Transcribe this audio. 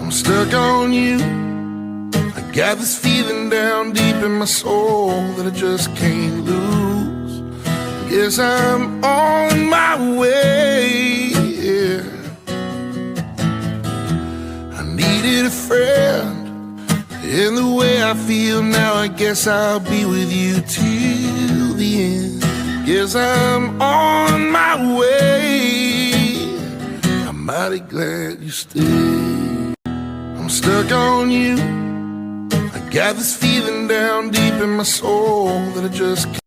I'm stuck on you. I got this feeling down deep in my soul that I just can't lose. Guess I'm on my way, yeah. I needed a friend, and the way I feel now, I guess I'll be with you till the end. Guess I'm on my way. I'm mighty glad you stayed. I'm stuck on you. I got this feeling down deep in my soul that I just can't